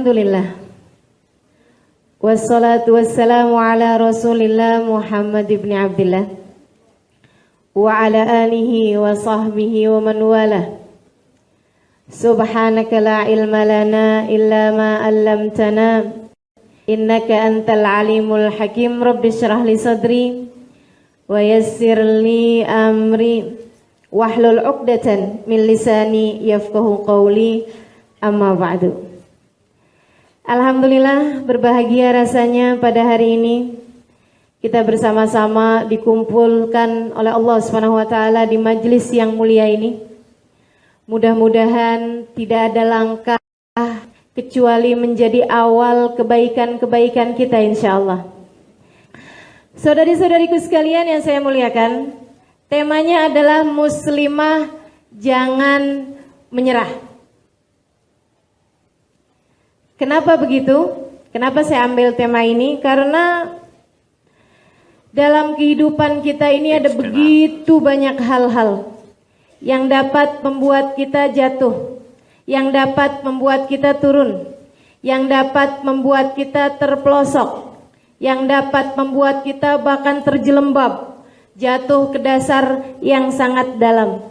Alhamdulillah. Wassalatu wassalamu ala Rasulillah Muhammad ibn Abdillah wa ala alihi wa sahbihi wa man walah. Subhanaka la ilma lana illa ma 'allamtana innaka antal alimul hakim. Rabbi shrah li sadri wa yassir li amri wahlul 'uqdatan min lisani yafqahu qawli. Amma ba'du. Alhamdulillah, berbahagia rasanya pada hari ini kita bersama-sama dikumpulkan oleh Allah Subhanahu wa taala di majelis yang mulia ini. Mudah-mudahan tidak ada langkah kecuali menjadi awal kebaikan-kebaikan kita insyaallah. Saudari-saudariku sekalian yang saya muliakan, temanya adalah muslimah jangan menyerah. Kenapa begitu? Kenapa saya ambil tema ini? Karena dalam kehidupan kita ini ada begitu banyak hal-hal yang dapat membuat kita jatuh, yang dapat membuat kita turun, yang dapat membuat kita terpelosok, yang dapat membuat kita bahkan terjelembab, jatuh ke dasar yang sangat dalam.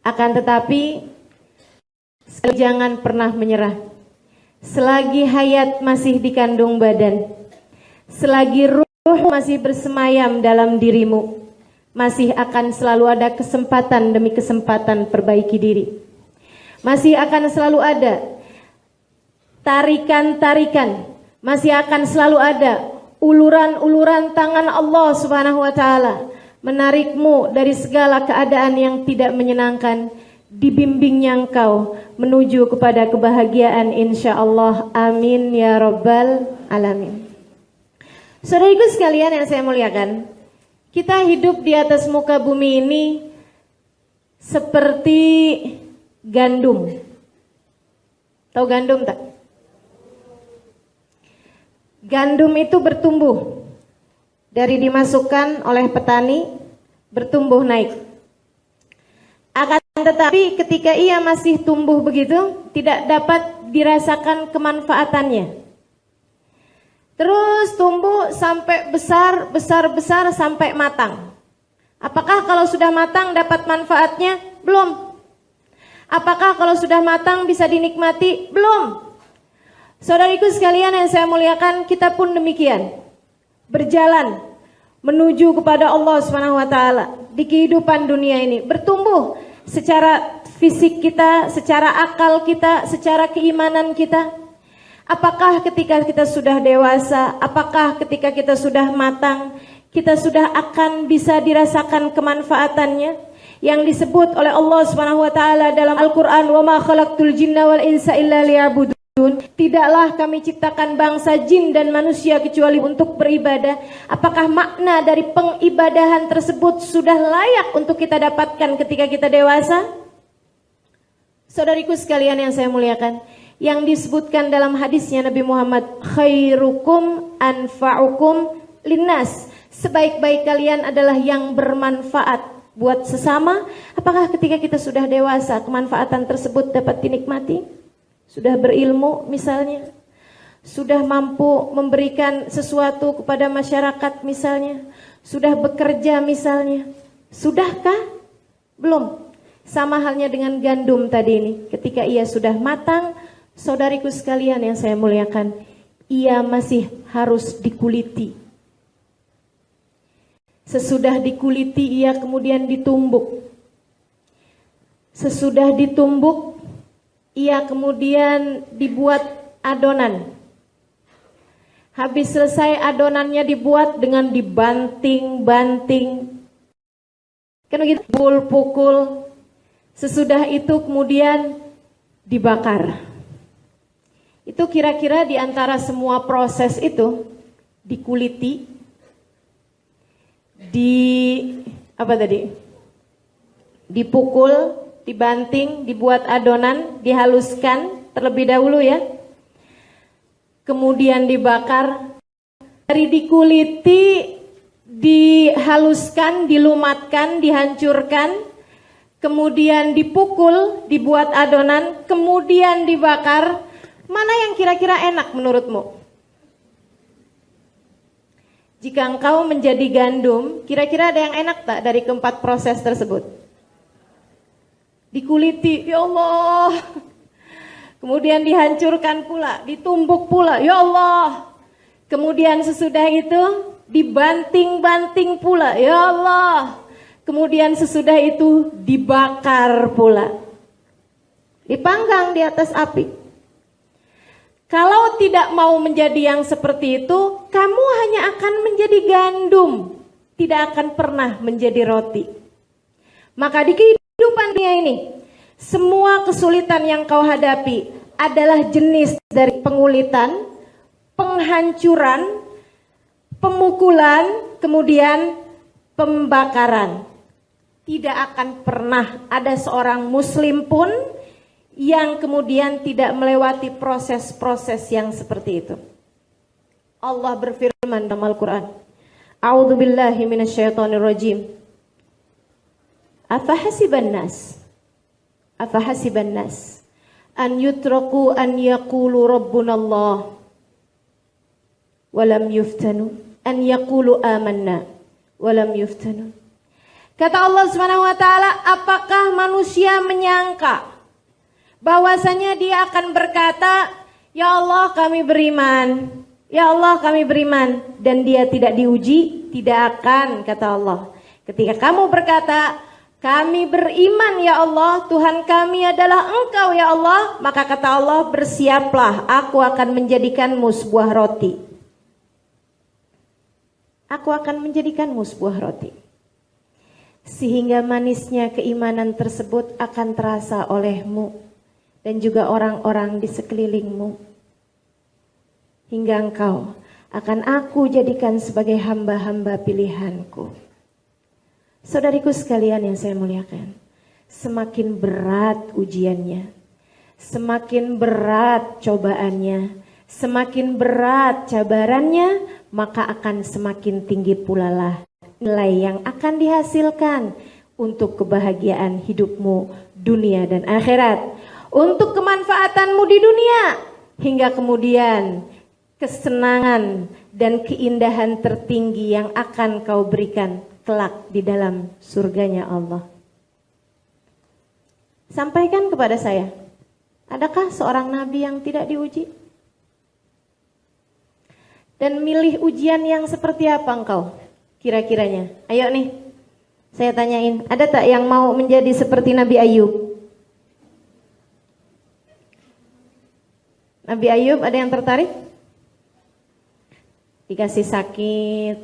Akan tetapi jangan pernah menyerah. Selagi hayat masih dikandung badan, selagi ruh masih bersemayam dalam dirimu, masih akan selalu ada kesempatan demi kesempatan perbaiki diri. Masih akan selalu ada tarikan-tarikan, masih akan selalu ada uluran-uluran tangan Allah Subhanahu wa taala menarikmu dari segala keadaan yang tidak menyenangkan, dibimbingnya engkau menuju kepada kebahagiaan insyaallah. Amin ya rabbal alamin. Saudariku sekalian yang saya muliakan, kita hidup di atas muka bumi ini seperti gandum. Tahu gandum tak? Gandum itu bertumbuh dari dimasukkan oleh petani, bertumbuh naik. Akan tetapi ketika ia masih tumbuh begitu, tidak dapat dirasakan kemanfaatannya. Terus tumbuh sampai besar sampai matang. Apakah kalau sudah matang dapat manfaatnya? Belum. Apakah kalau sudah matang bisa dinikmati? Belum. Saudariku sekalian yang saya muliakan, kita pun demikian. Berjalan menuju kepada Allah Subhanahu wa taala di kehidupan dunia ini, bertumbuh secara fisik kita, secara akal kita, secara keimanan kita. Apakah ketika kita sudah dewasa, apakah ketika kita sudah matang, kita sudah akan bisa dirasakan kemanfaatannya yang disebut oleh Allah Subhanahu wa taala dalam Al-Qur'an, "Wa ma khalaqtul jinna wal insa illa liya'budun." Tidaklah kami ciptakan bangsa jin dan manusia kecuali untuk beribadah. Apakah makna dari pengibadahan tersebut sudah layak untuk kita dapatkan ketika kita dewasa? Saudariku sekalian yang saya muliakan, yang disebutkan dalam hadisnya Nabi Muhammad, khairukum anfa'ukum linnas, sebaik-baik kalian adalah yang bermanfaat buat sesama. Apakah ketika kita sudah dewasa kemanfaatan tersebut dapat dinikmati? Sudah berilmu misalnya, sudah mampu memberikan sesuatu kepada masyarakat misalnya, sudah bekerja misalnya, sudahkah? Belum. Sama halnya dengan gandum tadi ini, ketika ia sudah matang, saudariku sekalian yang saya muliakan, ia masih harus dikuliti. Sesudah dikuliti ia kemudian ditumbuk. Sesudah ditumbuk ia kemudian dibuat adonan. Habis selesai adonannya dibuat dengan dibanting-banting, kan begitu, pukul-pukul. Sesudah itu kemudian dibakar. Itu kira-kira di antara semua proses itu, dikuliti, dipukul, dibanting, dibuat adonan, dihaluskan terlebih dahulu ya. Kemudian dibakar. Dari dikuliti, dihaluskan, dilumatkan, dihancurkan, kemudian dipukul, dibuat adonan, kemudian dibakar, Mana yang kira-kira enak menurutmu? Jika engkau menjadi gandum, kira-kira ada yang enak tak dari keempat proses tersebut? Dikuliti, ya Allah. Kemudian dihancurkan pula, ditumbuk pula, ya Allah. Kemudian sesudah itu dibanting-banting pula, ya Allah. Kemudian sesudah itu dibakar pula. Dipanggang di atas api. Kalau tidak mau menjadi yang seperti itu, kamu hanya akan menjadi gandum, tidak akan pernah menjadi roti. Maka di kehidupan dunia ini, semua kesulitan yang kau hadapi adalah jenis dari pengulitan, penghancuran, pemukulan, kemudian pembakaran. Tidak akan pernah ada seorang muslim pun yang kemudian tidak melewati proses-proses yang seperti itu. Allah berfirman dalam Al-Quran, A'udzubillahi minasyaitonirrajim. Afahasiban nas an yutraku an yaqulu rabbunallah walam yuftanu an yaqulu amanna walam yuftanu. Kata Allah Subhanahu wa taala, apakah manusia menyangka bahwasanya dia akan berkata, ya Allah kami beriman, ya Allah kami beriman, dan dia tidak diuji? Tidak akan, kata Allah. Ketika kamu berkata, kami beriman ya Allah, Tuhan kami adalah Engkau ya Allah, maka kata Allah, bersiaplah, aku akan menjadikanmu sebuah roti. Aku akan menjadikanmu sebuah roti. Sehingga manisnya keimanan tersebut akan terasa olehmu dan juga orang-orang di sekelilingmu. Hingga engkau akan aku jadikan sebagai hamba-hamba pilihanku. Saudariku sekalian yang saya muliakan, semakin berat ujiannya, semakin berat cobaannya, semakin berat cabarannya, maka akan semakin tinggi pula lah nilai yang akan dihasilkan untuk kebahagiaan hidupmu dunia dan akhirat. Untuk kemanfaatanmu di dunia, hingga kemudian kesenangan dan keindahan tertinggi yang akan kau berikan kelak di dalam surganya Allah. Sampaikan kepada saya, adakah seorang nabi yang tidak diuji? Dan milih ujian yang seperti apa engkau kira-kiranya? Ayo nih, saya tanyain, ada tak yang mau menjadi seperti Nabi Ayub? Nabi Ayub, ada yang tertarik? Dikasih sakit,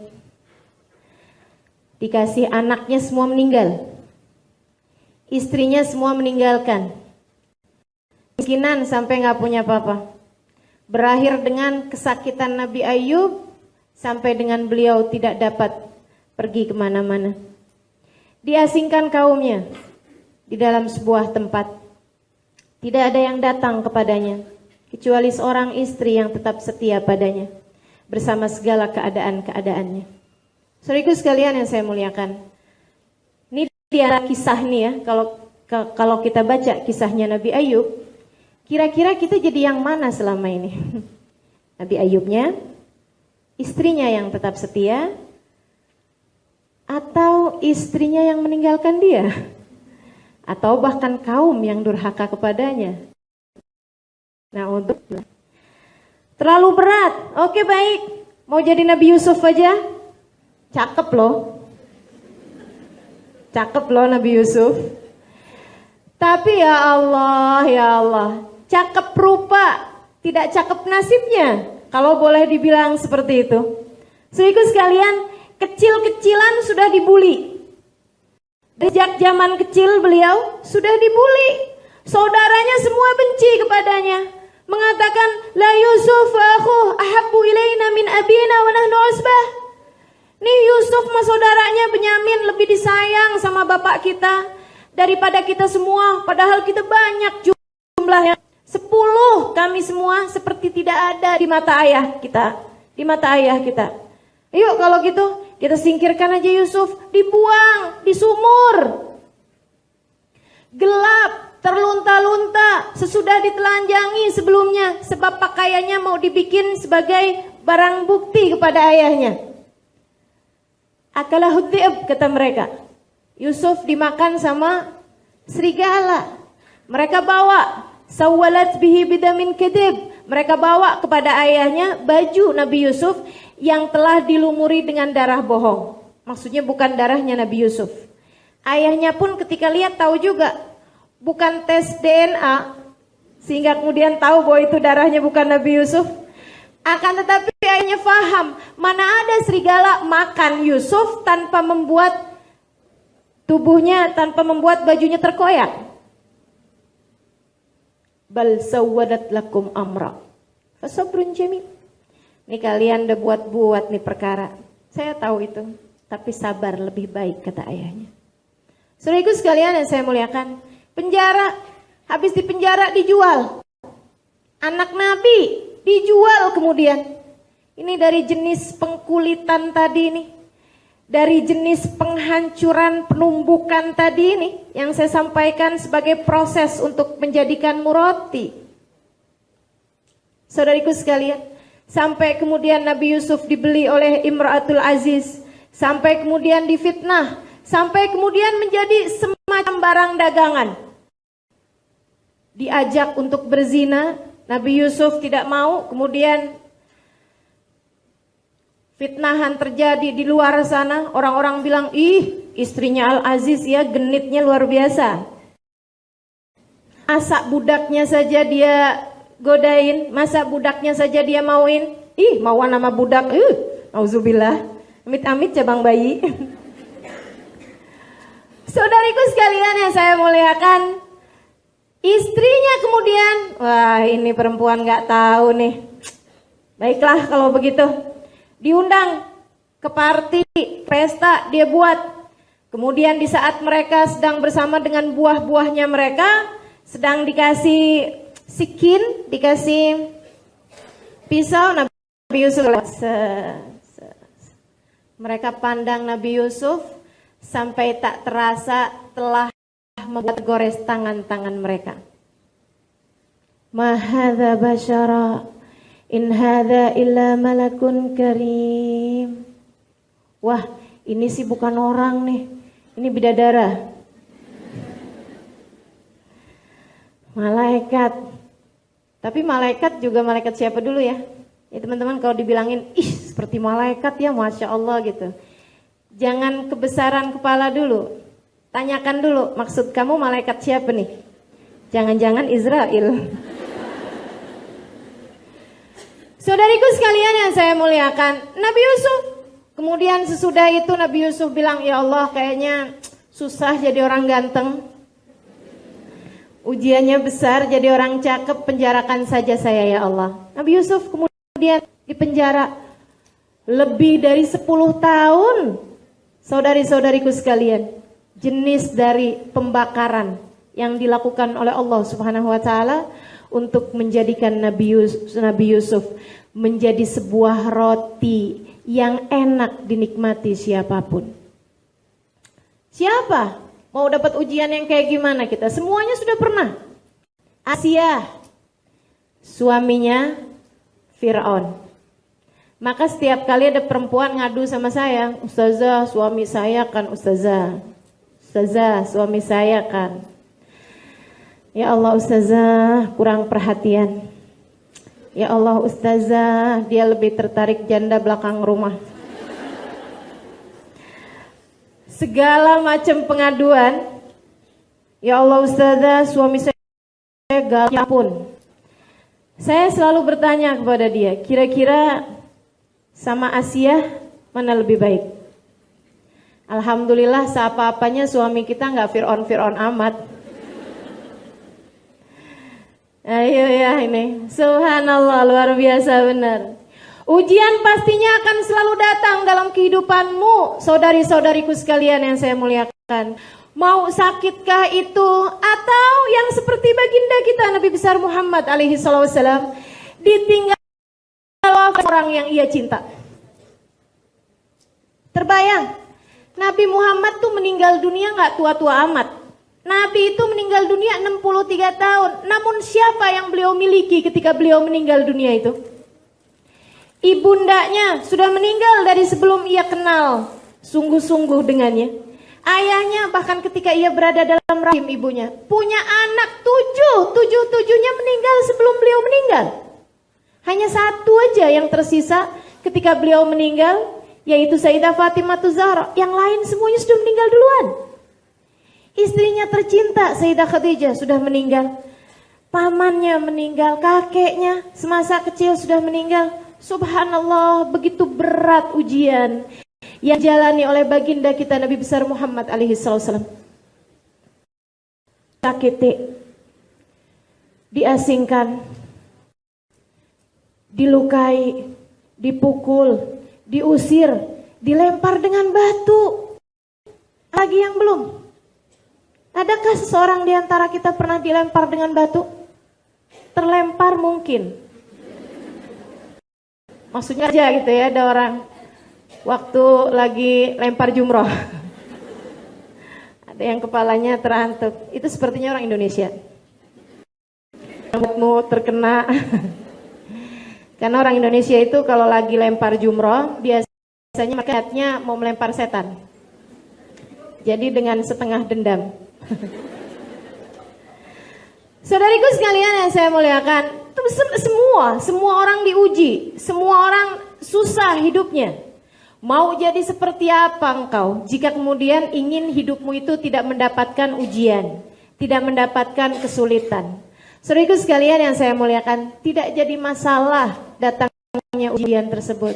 dikasih anaknya semua meninggal, istrinya semua meninggalkan, miskinan sampai gak punya apa-apa. Berakhir dengan kesakitan Nabi Ayub sampai dengan beliau tidak dapat pergi kemana-mana. Diasingkan kaumnya di dalam sebuah tempat. Tidak ada yang datang kepadanya kecuali seorang istri yang tetap setia padanya bersama segala keadaan-keadaannya. Saudaraku sekalian yang saya muliakan, ini dia kisah nih ya. Kalau kita baca kisahnya Nabi Ayub, kira-kira kita jadi yang mana selama ini? Nabi Ayubnya, istrinya yang tetap setia, atau istrinya yang meninggalkan dia, atau bahkan kaum yang durhaka kepadanya? Nah, untuk terlalu berat. Oke, baik. Mau jadi Nabi Yusuf aja? Cakep loh. Cakep loh Nabi Yusuf. Tapi ya Allah, cakep rupa, tidak cakep nasibnya. Kalau boleh dibilang seperti itu. Saudaraku sekalian, kecil-kecilan sudah dibully. Sejak zaman kecil beliau sudah dibully. Saudaranya semua benci kepadanya, mengatakan, la Yusuf akhu ahabbu ilaina min abina wa nahnu usbah. Nih Yusuf sama saudaranya Benyamin lebih disayang sama bapak kita daripada kita semua, padahal kita banyak jumlahnya. 10 kami semua seperti tidak ada di mata ayah kita, di mata ayah kita. Yuk kalau gitu kita singkirkan aja Yusuf, dibuang di sumur. Gelap, terlunta-lunta sesudah ditelanjangi sebelumnya sebab pakaiannya mau dibikin sebagai barang bukti kepada ayahnya. Akalahu dhi'b, kata mereka. Yusuf dimakan sama serigala. Mereka bawa sawwalat bihi bidamin kadhib. Mereka bawa kepada ayahnya baju Nabi Yusuf yang telah dilumuri dengan darah bohong. Maksudnya bukan darahnya Nabi Yusuf. Ayahnya pun ketika lihat tahu juga, bukan tes DNA sehingga kemudian tahu bahwa itu darahnya bukan Nabi Yusuf. Akan tetapi ayahnya faham, mana ada serigala makan Yusuf tanpa membuat tubuhnya, tanpa membuat bajunya terkoyak. Bal sawwadat lakum amra fasabrun jamil. Ini kalian udah buat-buat nih perkara. Saya tahu itu, tapi sabar lebih baik, kata ayahnya. Saudaraku sekalian yang saya muliakan, penjara, habis di penjara dijual. Anak Nabi dijual kemudian. Ini dari jenis pengkulitan tadi ini. Dari jenis penghancuran, penumbukan tadi ini yang saya sampaikan sebagai proses untuk menjadikanmu roti. Saudariku sekalian, sampai kemudian Nabi Yusuf dibeli oleh Imra'atul Aziz, sampai kemudian difitnah, sampai kemudian menjadi semacam barang dagangan. Diajak untuk berzina, Nabi Yusuf tidak mau, kemudian fitnahan terjadi di luar sana. Orang-orang bilang, ih istrinya Al-Aziz ya genitnya luar biasa. Masa budaknya saja dia godain, masa budaknya saja dia mauin. Ih mauan sama budak, auzubillah, amit-amit cabang bayi. Saudariku sekalian yang saya muliakan, istrinya kemudian, wah ini perempuan gak tahu nih. Baiklah kalau begitu. Diundang ke party, pesta dia buat. Kemudian di saat mereka sedang bersama dengan buah-buahnya mereka, sedang dikasih sikin, dikasih pisau, Nabi Yusuf. Mereka pandang Nabi Yusuf sampai tak terasa telah membuat gores tangan-tangan mereka. Ma hadza basyara in hadza illa malakun karim. Wah, ini sih bukan orang nih. Ini bidadara. Malaikat. Tapi malaikat juga malaikat siapa dulu ya? Ya teman-teman, kalau dibilangin, ih seperti malaikat ya, Masya Allah gitu. Jangan kebesaran kepala dulu. Tanyakan dulu, maksud kamu malaikat siapa nih? Jangan-jangan Israel. Saudariku sekalian yang saya muliakan, Nabi Yusuf. Kemudian sesudah itu Nabi Yusuf bilang, ya Allah kayaknya susah jadi orang ganteng. Ujiannya besar jadi orang cakep, penjarakan saja saya ya Allah. Nabi Yusuf kemudian dipenjara lebih dari 10 tahun. Saudari-saudariku sekalian, jenis dari pembakaran yang dilakukan oleh Allah Subhanahu wa taala untuk menjadikan Nabi Yusuf menjadi sebuah roti yang enak dinikmati siapapun. Siapa mau dapat ujian yang kayak gimana kita? Semuanya sudah pernah. Asia, suaminya Fir'aun. Maka setiap kali ada perempuan ngadu sama saya, Ustazah suami saya kan, Ustazah suami saya kan. Ya Allah Ustazah kurang perhatian. Ya Allah Ustazah dia lebih tertarik janda belakang rumah. Segala macam pengaduan. Ya Allah Ustazah suami saya gagal pun. Saya selalu bertanya kepada dia, kira-kira sama Asia mana lebih baik? Alhamdulillah seapa-apanya suami kita nggak Fir'aun amat. Ayo ya ini, subhanallah luar biasa benar. Ujian pastinya akan selalu datang dalam kehidupanmu, saudari-saudariku sekalian yang saya muliakan. Mau sakitkah itu, atau yang seperti baginda kita Nabi besar Muhammad alaihi wasallam, ditinggal orang yang ia cinta. Terbayang, Nabi Muhammad tuh meninggal dunia nggak tua-tua amat. Nabi itu meninggal dunia 63 tahun. Namun siapa yang beliau miliki ketika beliau meninggal dunia itu? Ibundanya sudah meninggal dari sebelum ia kenal sungguh-sungguh dengannya. Ayahnya bahkan ketika ia berada dalam rahim ibunya punya anak 7-nya meninggal sebelum beliau meninggal. Hanya satu aja yang tersisa ketika beliau meninggal, yaitu Sayyidah Fatimah Zahra. Yang lain semuanya sudah meninggal duluan. Istrinya tercinta Sayyidah Khadijah sudah meninggal. Pamannya meninggal, kakeknya semasa kecil sudah meninggal. Subhanallah, begitu berat ujian yang jalani oleh baginda kita Nabi besar Muhammad alaihi salam. Sakiti, diasingkan, dilukai, dipukul, diusir, dilempar dengan batu. Lagi yang belum. Adakah seseorang di antara kita pernah dilempar dengan batu? Terlempar mungkin. Maksudnya aja gitu ya, ada orang waktu lagi lempar jumroh. Ada yang kepalanya terantuk. Itu sepertinya orang Indonesia. Rambutmu terkena. Karena orang Indonesia itu kalau lagi lempar jumroh, biasanya makanya mau melempar setan. Jadi dengan setengah dendam. Saudariku sekalian yang saya muliakan, semua orang diuji, semua orang susah hidupnya. Mau jadi seperti apa engkau jika kemudian ingin hidupmu itu tidak mendapatkan ujian, tidak mendapatkan kesulitan? Saudariku sekalian yang saya muliakan, tidak jadi masalah datangnya ujian tersebut.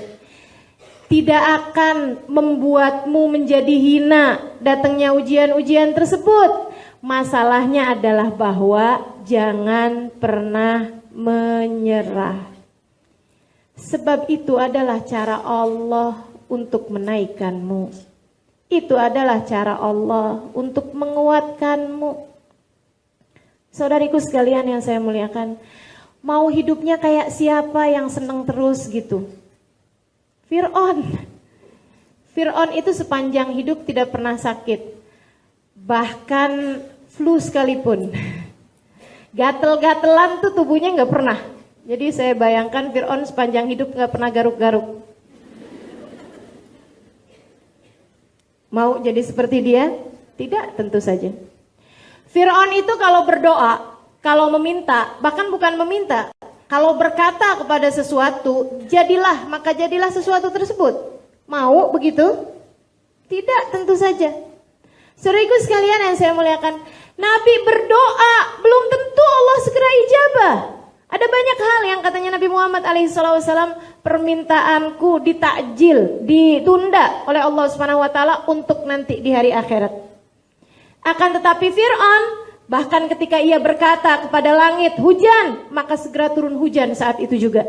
Tidak akan membuatmu menjadi hina datangnya ujian-ujian tersebut. Masalahnya adalah bahwa jangan pernah menyerah. Sebab itu adalah cara Allah untuk menaikkanmu. Itu adalah cara Allah untuk menguatkanmu. Saudariku sekalian yang saya muliakan, mau hidupnya kayak siapa yang senang terus gitu? Fir'aun itu sepanjang hidup tidak pernah sakit. Bahkan flu sekalipun. Gatel-gatelan tuh tubuhnya nggak pernah. Jadi saya bayangkan Fir'aun sepanjang hidup nggak pernah garuk-garuk. Mau jadi seperti dia? Tidak, tentu saja. Fir'aun itu kalau berdoa, kalau meminta, bahkan bukan meminta, kalau berkata kepada sesuatu, jadilah, maka jadilah sesuatu tersebut. Mau begitu? Tidak, tentu saja. Saudaraku sekalian yang saya muliakan, Nabi berdoa, belum tentu Allah segera ijabah. Ada banyak hal yang katanya Nabi Muhammad alaihissalam, permintaanku ditakjil, ditunda oleh Allah SWT untuk nanti di hari akhirat. Akan tetapi Fir'aun, bahkan ketika ia berkata kepada langit, hujan, maka segera turun hujan saat itu juga.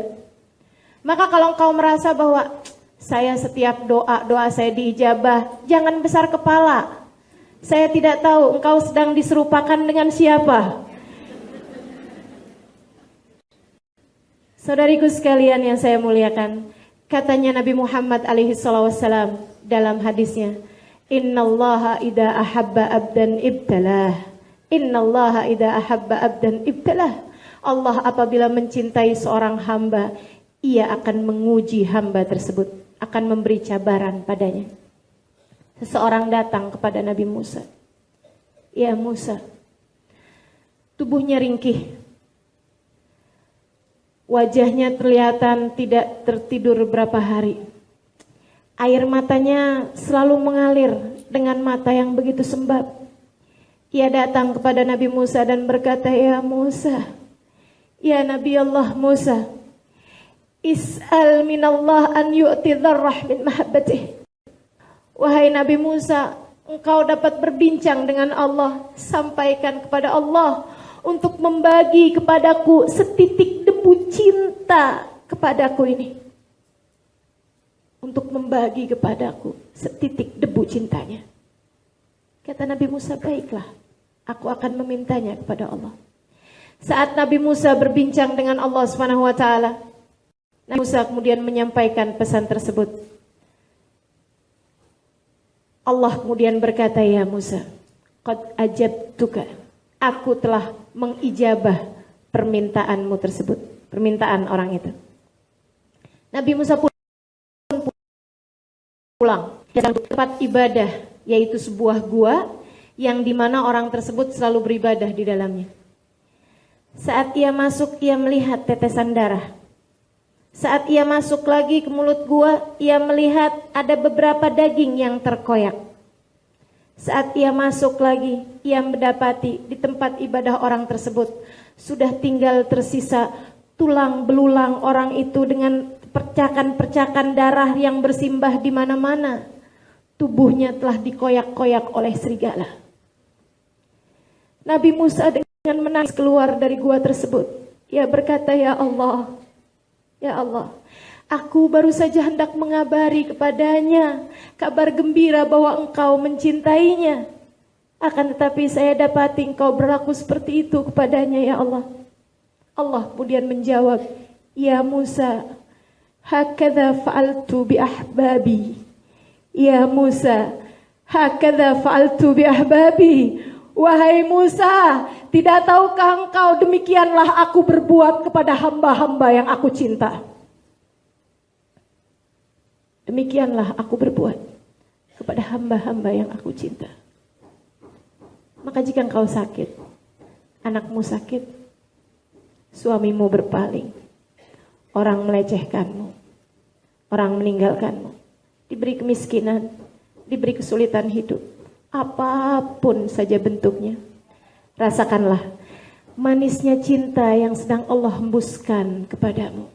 Maka kalau engkau merasa bahwa saya setiap doa saya diijabah, jangan besar kepala. Saya tidak tahu engkau sedang diserupakan dengan siapa. Saudariku sekalian yang saya muliakan, katanya Nabi Muhammad alaihissalam dalam hadisnya, Innallaha idza ahabba abdan ibtalah. Innallaha idza ahabba abdan ibtalah. Allah apabila mencintai seorang hamba, ia akan menguji hamba tersebut, akan memberi cabaran padanya. Seseorang datang kepada Nabi Musa. Ya Musa, tubuhnya ringkih. Wajahnya kelihatan tidak tertidur berapa hari. Air matanya selalu mengalir dengan mata yang begitu sembab. Ia datang kepada Nabi Musa dan berkata, Ya Musa, ya Nabi Allah Musa, Is'al minallah an yu'ti dzarrah min mahabbatih. Wahai Nabi Musa, engkau dapat berbincang dengan Allah, sampaikan kepada Allah untuk membagi kepadaku setitik debu cinta kepadaku ini. Untuk membagi kepadaku setitik debu cintanya. Kata Nabi Musa, baiklah, aku akan memintanya kepada Allah. Saat Nabi Musa berbincang dengan Allah SWT, Nabi Musa kemudian menyampaikan pesan tersebut. Allah kemudian berkata, ya Musa, qad ajabtuka, aku telah mengijabah permintaanmu tersebut, permintaan orang itu. Nabi Musa pun pulang ke tempat ibadah, yaitu sebuah gua yang dimana orang tersebut selalu beribadah di dalamnya. Saat ia masuk, ia melihat tetesan darah. Saat ia masuk lagi ke mulut gua, ia melihat ada beberapa daging yang terkoyak. Saat ia masuk lagi, ia mendapati di tempat ibadah orang tersebut sudah tinggal tersisa tulang belulang orang itu dengan percakan-percakan darah yang bersimbah di mana-mana. Tubuhnya telah dikoyak-koyak oleh serigala. Nabi Musa dengan menangis keluar dari gua tersebut. Ia berkata, ya Allah, aku baru saja hendak mengabari kepadanya kabar gembira bahwa engkau mencintainya. Akan tetapi saya dapati engkau berlaku seperti itu kepadanya, ya Allah. Allah kemudian menjawab, ya Musa, hakadha fa'altu bi ahbabi. Ya Musa, hakadha fa'altu bi ahbabi. Wahai Musa, tidak tahukah engkau demikianlah aku berbuat kepada hamba-hamba yang aku cinta. Demikianlah aku berbuat kepada hamba-hamba yang aku cinta. Maka jika engkau sakit, anakmu sakit, suamimu berpaling, orang melecehkanmu, orang meninggalkanmu, diberi kemiskinan, diberi kesulitan hidup, apapun saja bentuknya, rasakanlah manisnya cinta yang sedang Allah hembuskan kepadamu.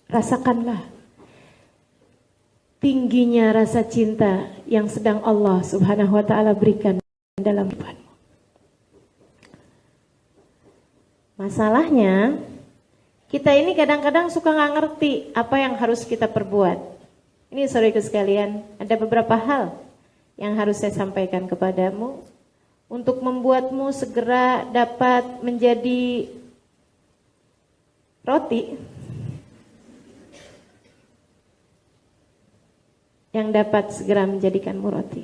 Rasakanlah tingginya rasa cinta yang sedang Allah Subhanahu wa ta'ala berikan dalam hidupmu. Masalahnya, kita ini kadang-kadang suka nggak ngerti apa yang harus kita perbuat. Ini saudaraku sekalian, ada beberapa hal yang harus saya sampaikan kepadamu untuk membuatmu segera dapat menjadi roti yang dapat segera menjadikanmu roti.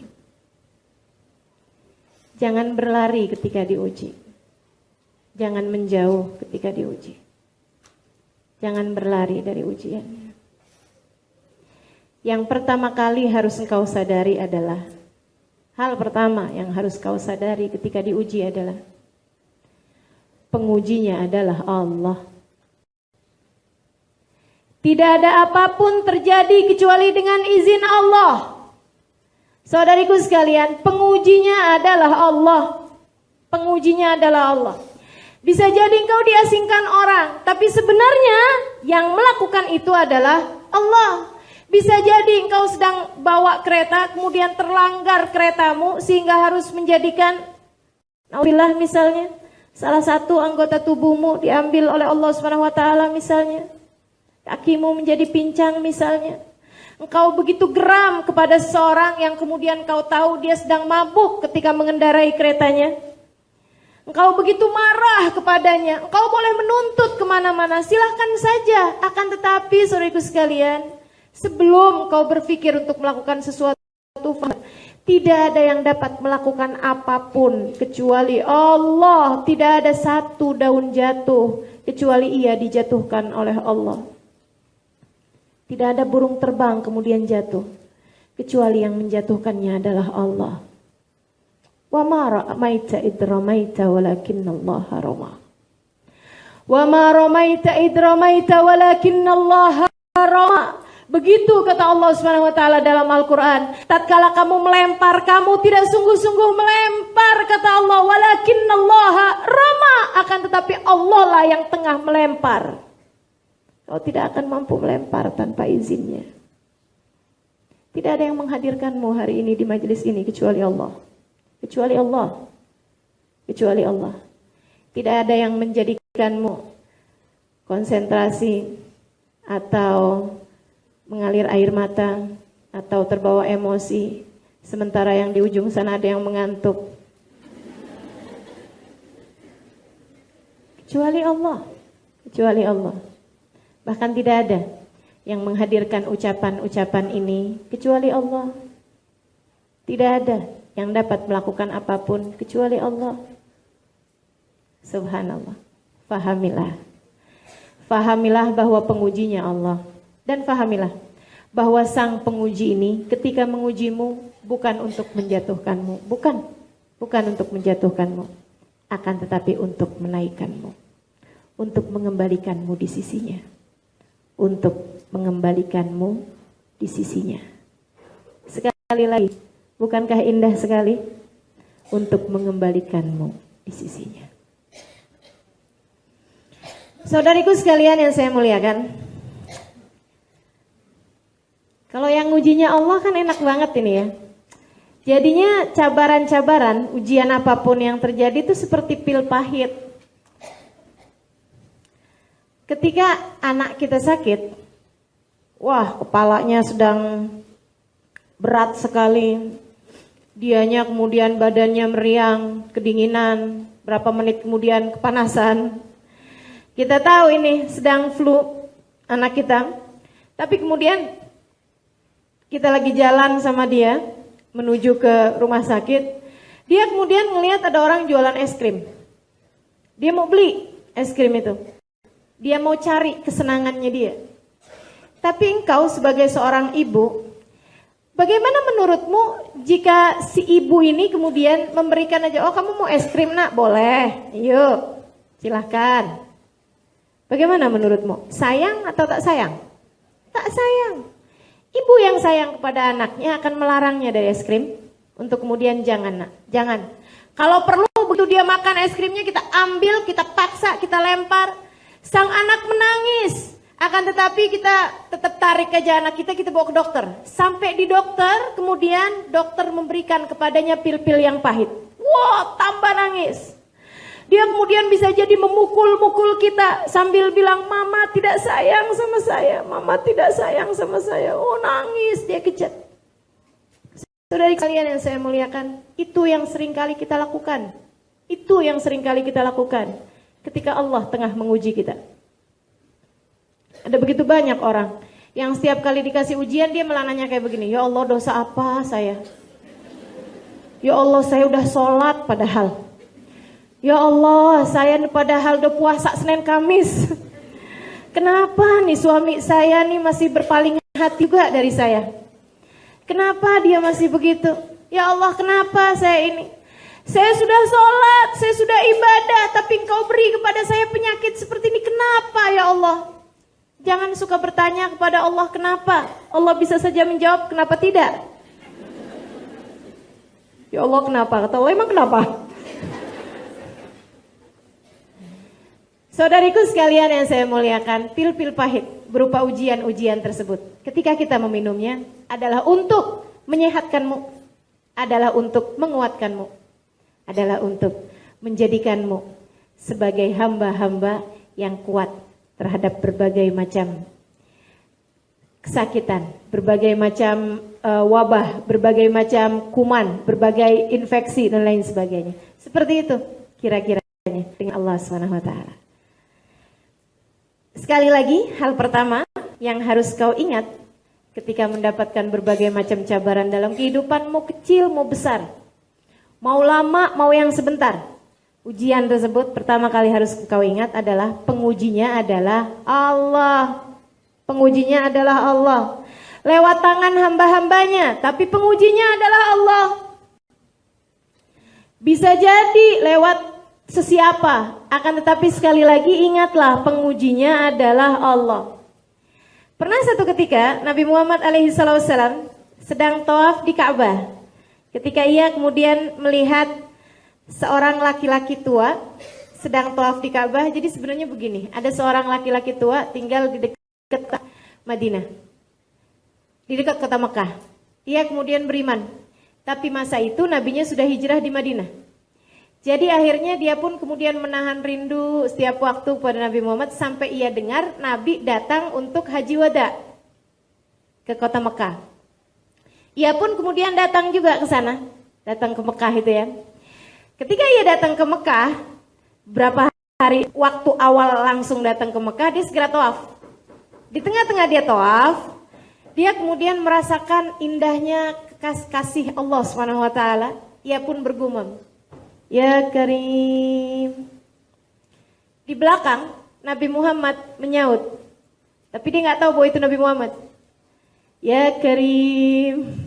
Jangan berlari ketika diuji. Jangan menjauh ketika diuji. Jangan berlari dari ujiannya. Yang pertama kali harus engkau sadari adalah, hal pertama yang harus kau sadari ketika diuji adalah, pengujinya adalah Allah. Tidak ada apapun terjadi kecuali dengan izin Allah. Saudariku sekalian, pengujinya adalah Allah. Pengujinya adalah Allah. Bisa jadi engkau diasingkan orang, tapi sebenarnya yang melakukan itu adalah Allah. Bisa jadi engkau sedang bawa kereta, kemudian terlanggar keretamu sehingga harus menjadikan, nauzubillah misalnya, salah satu anggota tubuhmu diambil oleh Allah Subhanahu wa taala misalnya. Kakimu menjadi pincang misalnya. Engkau begitu geram kepada seseorang yang kemudian kau tahu dia sedang mabuk ketika mengendarai keretanya. Engkau begitu marah kepadanya. Engkau boleh menuntut kemana-mana, silahkan saja. Akan tetapi saudaraku sekalian, sebelum kau berpikir untuk melakukan sesuatu, tidak ada yang dapat melakukan apapun kecuali Allah. Tidak ada satu daun jatuh kecuali ia dijatuhkan oleh Allah. Tidak ada burung terbang kemudian jatuh kecuali yang menjatuhkannya adalah Allah. Wa ma ramaita id ramaita walakinallaha rama. Wa ma ramaita id ramaita walakinallaha rama. Begitu kata Allah Subhanahu wa taala dalam Al-Qur'an, tatkala kamu melempar, kamu tidak sungguh-sungguh melempar kata Allah, walakinallaha rama, akan tetapi Allah lah yang tengah melempar. Kau tidak akan mampu melempar tanpa izinnya. Tidak ada yang menghadirkanmu hari ini di majelis ini kecuali Allah. Kecuali Allah. Kecuali Allah. Tidak ada yang menjadikanmu konsentrasi atau mengalir air mata atau terbawa emosi, sementara yang di ujung sana ada yang mengantuk. Kecuali Allah. Kecuali Allah. Bahkan tidak ada yang menghadirkan ucapan-ucapan ini kecuali Allah. Tidak ada. yang dapat melakukan apapun kecuali Allah. Subhanallah. Fahamilah. Fahamilah bahwa pengujinya Allah. Dan fahamilah bahwa sang penguji ini ketika mengujimu bukan untuk menjatuhkanmu. Bukan untuk menjatuhkanmu. Akan tetapi untuk menaikkanmu. Untuk mengembalikanmu di sisinya. Untuk mengembalikanmu di sisinya. Sekali lagi, bukankah indah sekali? Untuk mengembalikanmu di sisinya. Saudariku sekalian yang saya muliakan, kalau yang ujinya Allah kan enak banget ini ya. Jadinya cabaran-cabaran, ujian apapun yang terjadi itu seperti pil pahit. Ketika anak kita sakit, wah kepalanya sedang berat sekali, dianya kemudian badannya meriang, kedinginan, berapa menit kemudian kepanasan. Kita tahu ini sedang flu anak kita, tapi kemudian kita lagi jalan sama dia menuju ke rumah sakit, dia kemudian ngelihat ada orang jualan es krim. Dia mau beli es krim itu, dia mau cari kesenangannya dia. Tapi engkau sebagai seorang ibu, bagaimana menurutmu jika si ibu ini kemudian memberikan aja, oh kamu mau es krim nak? Boleh, yuk silahkan. Bagaimana menurutmu? Sayang atau tak sayang? Tak sayang. Ibu yang sayang kepada anaknya akan melarangnya dari es krim untuk kemudian jangan nak, jangan. Kalau perlu begitu dia makan es krimnya kita ambil, kita paksa, kita lempar. Sang anak menangis. Akan tetapi kita tetap tarik aja anak kita bawa ke dokter. Sampai di dokter, kemudian dokter memberikan kepadanya pil-pil yang pahit. Wah, tambah nangis. Dia kemudian bisa jadi memukul-mukul kita sambil bilang, mama tidak sayang sama saya, mama tidak sayang sama saya. Oh nangis, dia kejat. Saudari kalian yang saya muliakan, itu yang sering kali kita lakukan. Itu yang sering kali kita lakukan ketika Allah tengah menguji kita. Ada begitu banyak orang yang setiap kali dikasih ujian dia malah nanya kayak begini, ya Allah dosa apa saya? Ya Allah saya udah sholat padahal. Ya Allah saya padahal udah puasa Senin Kamis. Kenapa nih suami saya nih masih berpaling hati juga dari saya? Kenapa dia masih begitu? Ya Allah kenapa saya ini? Saya sudah sholat, saya sudah ibadah, tapi engkau beri kepada saya penyakit seperti ini. Kenapa ya Allah? Jangan suka bertanya kepada Allah kenapa. Allah bisa saja menjawab kenapa tidak. Ya Allah kenapa? Kata Allah emang kenapa? Saudariku sekalian yang saya muliakan, pil-pil pahit berupa ujian-ujian tersebut, ketika kita meminumnya adalah untuk menyehatkanmu, adalah untuk menguatkanmu, adalah untuk menjadikanmu sebagai hamba-hamba yang kuat terhadap berbagai macam kesakitan, berbagai macam wabah, berbagai macam kuman, berbagai infeksi dan lain sebagainya. Seperti itu kira-kiranya dengan Allah SWT. Sekali lagi, hal pertama yang harus kau ingat ketika mendapatkan berbagai macam cabaran dalam kehidupan, mau kecil mau besar, mau lama mau yang sebentar, ujian tersebut pertama kali harus kau ingat adalah pengujinya adalah Allah. Pengujinya adalah Allah. Lewat tangan hamba-hambanya, tapi pengujinya adalah Allah. Bisa jadi lewat sesiapa, akan tetapi sekali lagi ingatlah pengujinya adalah Allah. Pernah satu ketika Nabi Muhammad alaihissalam sedang tawaf di Ka'bah. Ketika ia kemudian melihat seorang laki-laki tua sedang tawaf di Ka'bah. Jadi sebenarnya begini, ada seorang laki-laki tua tinggal di dekat Madinah, di dekat kota Mekah. Ia kemudian beriman, tapi masa itu nabinya sudah hijrah di Madinah. Jadi akhirnya dia pun kemudian menahan rindu setiap waktu pada Nabi Muhammad sampai ia dengar Nabi datang untuk haji wada ke kota Mekah. Ia pun kemudian datang juga ke sana, datang ke Mekah itu ya. Ketika ia datang ke Mekah, berapa hari waktu awal langsung datang ke Mekah, dia segera tawaf. Di tengah-tengah dia tawaf, Dia kemudian merasakan indahnya kasih Allah Subhanahu wa taala. Ia pun bergumam, "Ya Karim." Di belakang Nabi Muhammad menyaut, tapi dia nggak tahu bahwa itu Nabi Muhammad. "Ya Karim."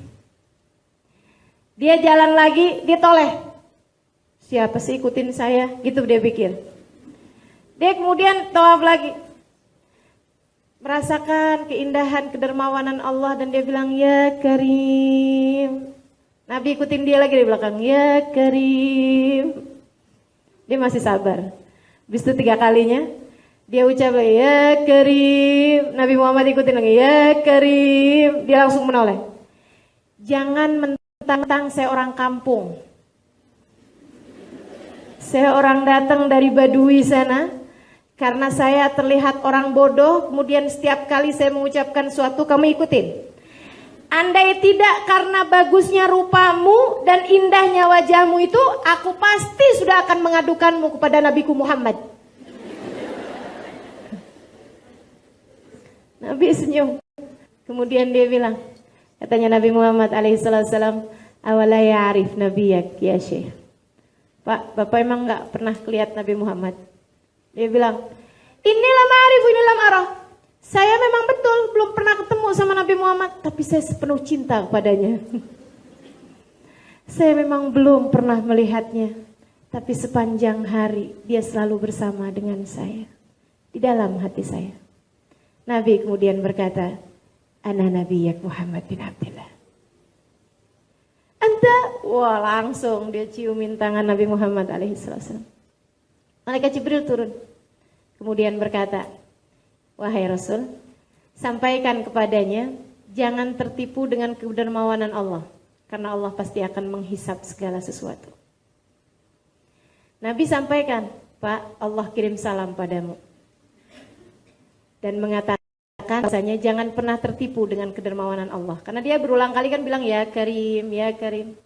Dia jalan lagi, dia toleh. Siapa sih ikutin saya? Gitu dia pikir. Dia kemudian tawaf lagi. Merasakan keindahan kedermawanan Allah dan dia bilang, "Ya Karim." Nabi ikutin dia lagi di belakang, "Ya Karim." Dia masih sabar. Habis itu 3 kalinya dia ucap lagi, "Ya Karim." Nabi Muhammad ikutin lagi, "Ya Karim." Dia langsung menoleh. Jangan mentang-mentang saya orang kampung. Saya orang datang dari Badui sana. Karena saya terlihat orang bodoh, kemudian setiap kali saya mengucapkan suatu kamu ikutin. Andai tidak karena bagusnya rupamu dan indahnya wajahmu itu, aku pasti sudah akan mengadukanmu kepada Nabiku Muhammad. Nabi senyum. Kemudian dia bilang, katanya Nabi Muhammad alaihissalam, "Awala ya'rif nabiyak ya Syekh." Pak, Bapak emang gak pernah lihat Nabi Muhammad? Dia bilang, "Inilah ma'arifu, inilah ma'arah." Saya memang betul belum pernah ketemu sama Nabi Muhammad, tapi saya sepenuh cinta kepadanya. Saya memang belum pernah melihatnya, tapi sepanjang hari dia selalu bersama dengan saya di dalam hati saya. Nabi kemudian berkata, "Ana nabiyyak Muhammad bin Abdillah." Anta, wah langsung dia ciumin tangan Nabi Muhammad alaihissalam. Malaikat Jibril turun, kemudian berkata, "Wahai Rasul, sampaikan kepadanya, jangan tertipu dengan kedermawanan Allah, karena Allah pasti akan menghisap segala sesuatu." Nabi sampaikan, "Pak, Allah kirim salam padamu." Dan mengatakan, bahasanya jangan pernah tertipu dengan kedermawanan Allah. Karena dia berulang kali kan bilang, "Ya Karim, ya Karim."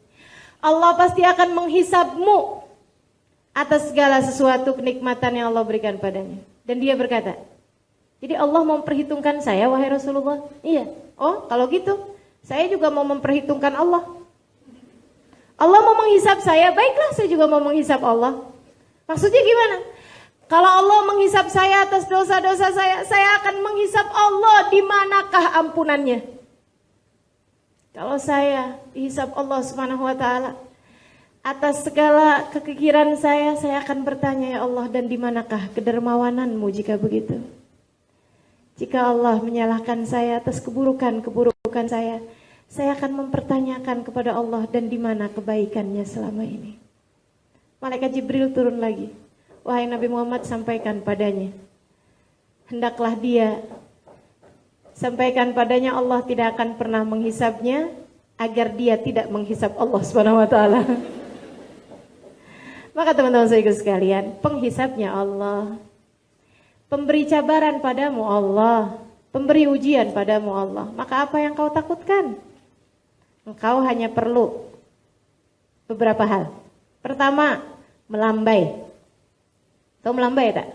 Allah pasti akan menghisapmu atas segala sesuatu kenikmatan yang Allah berikan padanya. Dan dia berkata, "Jadi Allah mau memperhitungkan saya, wahai Rasulullah?" "Iya." "Oh, kalau gitu, saya juga mau memperhitungkan Allah. Allah mau menghisap saya, baiklah saya juga mau menghisap Allah." Maksudnya gimana? Kalau Allah menghisap saya atas dosa-dosa saya akan menghisap Allah di manakah ampunannya. Kalau saya dihisap Allah Subhanahu wa taala atas segala kekikiran saya akan bertanya, "Ya Allah, dan di manakah kedermawananmu jika begitu?" Jika Allah menyalahkan saya atas keburukan saya akan mempertanyakan kepada Allah, dan di mana kebaikannya selama ini. Malaikat Jibril turun lagi. "Wahai Nabi Muhammad, sampaikan padanya. Hendaklah dia sampaikan padanya Allah tidak akan pernah menghisapnya agar dia tidak menghisap Allah Subhanahu wa taala." Maka teman-teman saya sekalian, penghisapnya Allah. Pemberi cabaran padamu Allah, pemberi ujian padamu Allah. Maka apa yang kau takutkan? Engkau hanya perlu beberapa hal. Pertama, melambai. Kau melambai tak?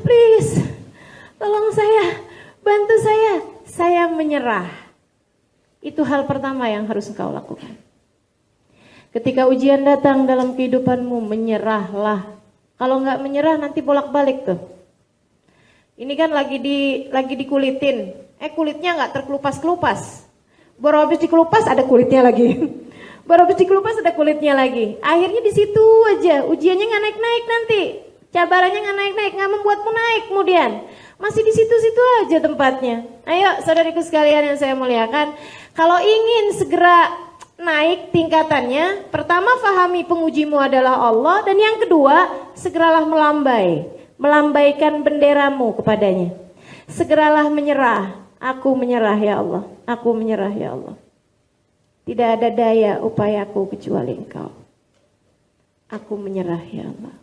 Please, tolong saya, bantu saya menyerah. Itu hal pertama yang harus engkau lakukan. Ketika ujian datang dalam kehidupanmu, menyerahlah. Kalau nggak menyerah nanti bolak-balik tuh. Ini kan lagi dikulitin, kulitnya nggak terkelupas-kelupas. Baru habis dikelupas ada kulitnya lagi. Baru habis dikelupas ada kulitnya lagi. Akhirnya di situ aja, ujiannya nggak naik-naik nanti, cabarannya nggak naik-naik, nggak membuatmu naik kemudian. Masih di situ-situ aja tempatnya. Ayo saudariku sekalian yang saya muliakan, kalau ingin segera naik tingkatannya, pertama fahami pengujimu adalah Allah, dan yang kedua segeralah melambaikan benderamu kepadanya. Segeralah menyerah. Aku menyerah ya Allah, aku menyerah ya Allah. Tidak ada daya upayaku kecuali Engkau. Aku menyerah ya Allah.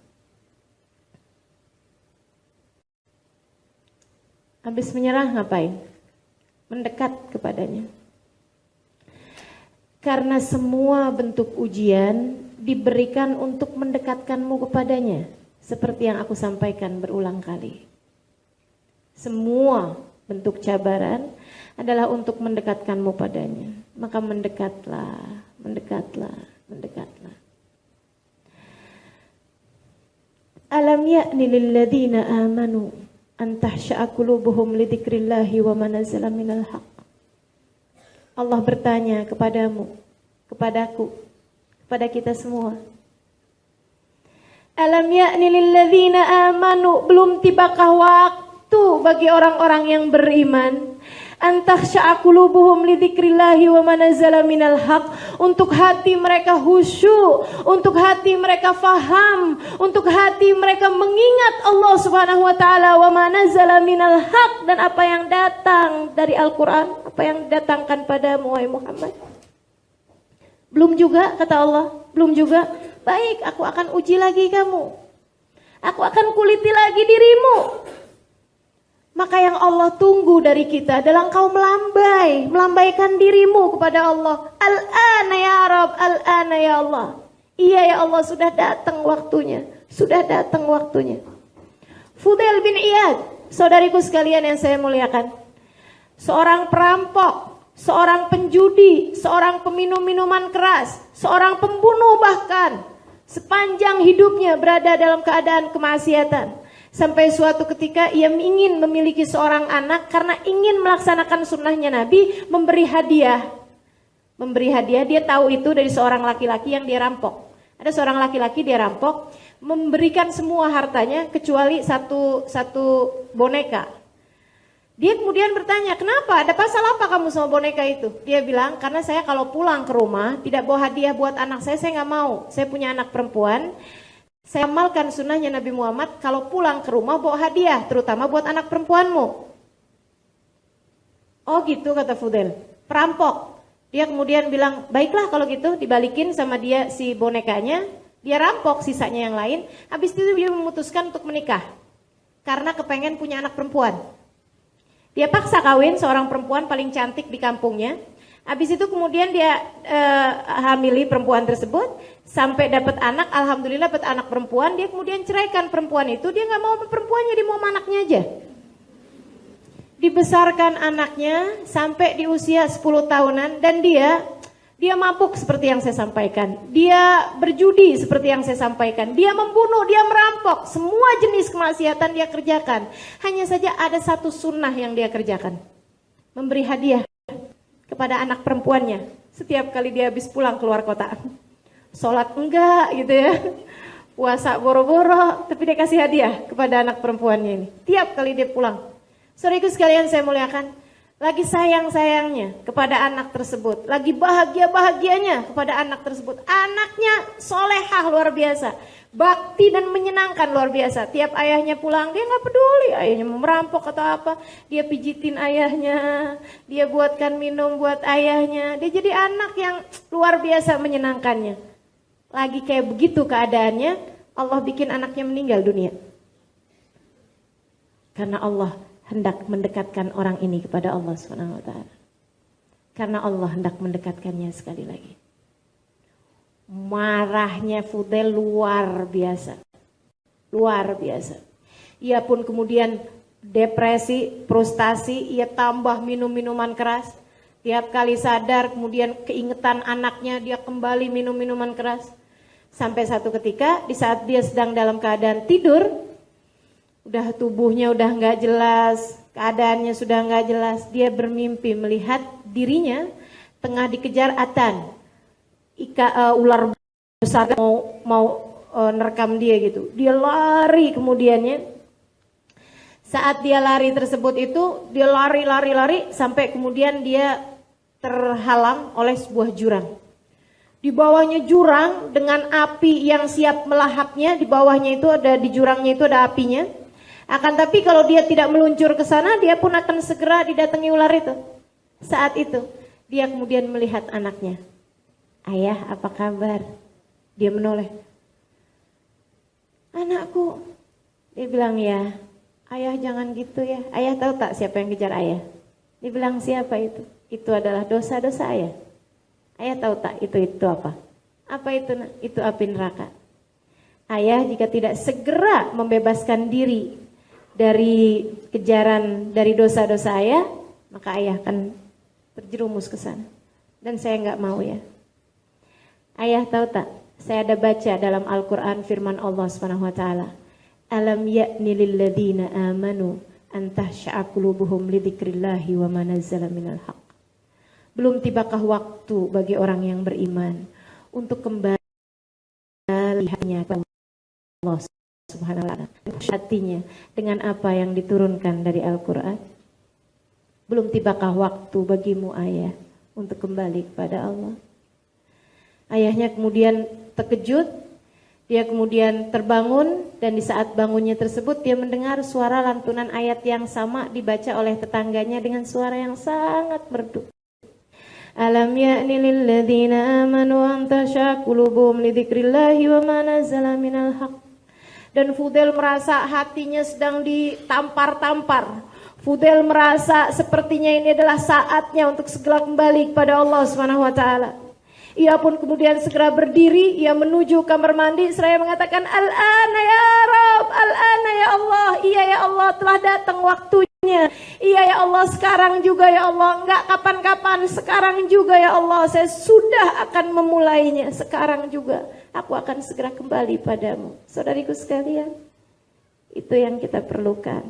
Habis menyerah ngapain? Mendekat kepadanya. Karena semua bentuk ujian diberikan untuk mendekatkanmu kepadanya. Seperti yang aku sampaikan berulang kali. Semua bentuk cabaran adalah untuk mendekatkanmu padanya. Maka mendekatlah, mendekatlah, mendekatlah. Alam ya'ni lilladzina amanu an tahsha'a qulubuhum li dzikrillahi wa ma nazala minal haqq. Allah bertanya kepadamu, kepadaku, kepada kita semua. Alam ya'ni lilladzina amanu, belum tibakah waktu bagi orang-orang yang beriman, an tahsha'a qulubuhum li dzikrillahi wa ma nazala minal haqq, untuk hati mereka khusyuk, untuk hati mereka faham, untuk hati mereka mengingat Allah Subhanahu wa taala, wa ma nazala minal haqq, dan apa yang datang dari Al-Qur'an, apa yang didatangkan padamu wahai Muhammad. Belum juga, kata Allah, belum juga. Baik, aku akan uji lagi kamu. Aku akan kuliti lagi dirimu. Maka yang Allah tunggu dari kita adalah engkau melambaikan dirimu kepada Allah. Al-ana ya Rabb, al-ana ya Allah. Iya ya Allah, sudah datang waktunya. Sudah datang waktunya. Fudail bin Iyad, saudariku sekalian yang saya muliakan. Seorang perampok, seorang penjudi, seorang peminum minuman keras, seorang pembunuh bahkan. Sepanjang hidupnya berada dalam keadaan kemaksiatan. Sampai suatu ketika ia ingin memiliki seorang anak karena ingin melaksanakan sunnahnya Nabi, memberi hadiah. Memberi hadiah, dia tahu itu dari seorang laki-laki yang dia rampok. Ada seorang laki-laki dia rampok, memberikan semua hartanya kecuali satu boneka. Dia kemudian bertanya, kenapa? Ada pasal apa kamu sama boneka itu? Dia bilang, karena saya kalau pulang ke rumah tidak bawa hadiah buat anak saya nggak mau. Saya punya anak perempuan. Saya amalkan sunnahnya Nabi Muhammad, kalau pulang ke rumah bawa hadiah, terutama buat anak perempuanmu. Oh gitu, kata Fudail, perampok. Dia kemudian bilang, baiklah kalau gitu, dibalikin sama dia si bonekanya, dia rampok sisanya yang lain. Habis itu dia memutuskan untuk menikah, karena kepengen punya anak perempuan. Dia paksa kawin seorang perempuan paling cantik di kampungnya. Habis itu kemudian dia hamili perempuan tersebut, sampai dapat anak, alhamdulillah dapat anak perempuan. Dia kemudian ceraikan perempuan itu, dia nggak mau sama perempuannya, dia mau sama anaknya aja. Dibesarkan anaknya sampai di usia 10 tahunan dan dia mabuk seperti yang saya sampaikan. Dia berjudi seperti yang saya sampaikan. Dia membunuh, dia merampok, semua jenis kemaksiatan dia kerjakan. Hanya saja ada satu sunnah yang dia kerjakan, memberi hadiah kepada anak perempuannya setiap kali dia habis pulang keluar kota. Sholat enggak gitu ya, puasa boro-boro, tapi dia kasih hadiah kepada anak perempuannya ini tiap kali dia pulang. Saudaraku sekalian saya muliakan, lagi sayang-sayangnya kepada anak tersebut, lagi bahagia-bahagianya kepada anak tersebut. Anaknya solehah luar biasa, bakti dan menyenangkan luar biasa. Tiap ayahnya pulang dia nggak peduli ayahnya mau merampok atau apa, dia pijitin ayahnya, dia buatkan minum buat ayahnya. Dia jadi anak yang luar biasa menyenangkannya. Lagi kayak begitu keadaannya, Allah bikin anaknya meninggal dunia. Karena Allah hendak mendekatkan orang ini kepada Allah Subhanahu wa taala. Karena Allah hendak mendekatkannya sekali lagi. Marahnya Fudail luar biasa. Luar biasa. Ia pun kemudian depresi, frustasi, ia tambah minum minuman keras. Tiap kali sadar kemudian keingetan anaknya, dia kembali minum minuman keras. Sampai satu ketika di saat dia sedang dalam keadaan tidur, udah tubuhnya udah nggak jelas, keadaannya sudah nggak jelas. Dia bermimpi melihat dirinya tengah dikejar atan, ular besar mau nerekam dia gitu. Dia lari kemudiannya. Saat dia lari tersebut itu, dia lari sampai kemudian dia terhalang oleh sebuah jurang. Di bawahnya jurang dengan api yang siap melahapnya. Di bawahnya itu ada, di jurangnya itu ada apinya. Akan tapi kalau dia tidak meluncur ke sana, dia pun akan segera didatangi ular itu. Saat itu, dia kemudian melihat anaknya. Ayah, apa kabar? Dia menoleh. Anakku. Dia bilang, ya, ayah jangan gitu ya. Ayah tahu tak siapa yang kejar ayah? Dia bilang, siapa itu? Itu adalah dosa-dosa ayah. Ayah tahu tak itu apa? Apa itu? Itu api neraka. Ayah jika tidak segera membebaskan diri dari kejaran dari dosa-dosa ayah, maka ayah akan terjerumus ke sana. Dan saya nggak mau ya. Ayah tahu tak? Saya ada baca dalam Al-Quran firman Allah Subhanahu Wa Taala. Alam ya'ni lilladzina amanu an tahsha'a qulubuhum lidzikrillahi wa ma nazzala minal haqq. Belum tibakah waktu bagi orang yang beriman untuk kembali hanya kepada Allah Subhanahu wa taala, hatinya dengan apa yang diturunkan dari Al-Qur'an? Belum tibakah waktu bagimu ayah untuk kembali kepada Allah? Ayahnya kemudian terkejut, dia kemudian terbangun, dan di saat bangunnya tersebut dia mendengar suara lantunan ayat yang sama dibaca oleh tetangganya dengan suara yang sangat merdu. Alam ya'ni lilladzina amanu an tasha'a qulubuhum lidzikrillahi wa ma nazzala minal haqq. Dan Fudel merasa hatinya sedang ditampar-tampar. Fudel merasa sepertinya ini adalah saatnya untuk segera kembali kepada Allah Subhanahu wa taala. Ia pun kemudian segera berdiri, ia menuju kamar mandi seraya mengatakan, Al-ana ya Rabb, Al-ana ya Allah. Iya ya Allah, telah datang waktunya. Iya ya Allah, sekarang juga ya Allah. Enggak kapan-kapan, sekarang juga ya Allah. Saya sudah akan memulainya, sekarang juga. Aku akan segera kembali padamu. Saudariku sekalian, itu yang kita perlukan.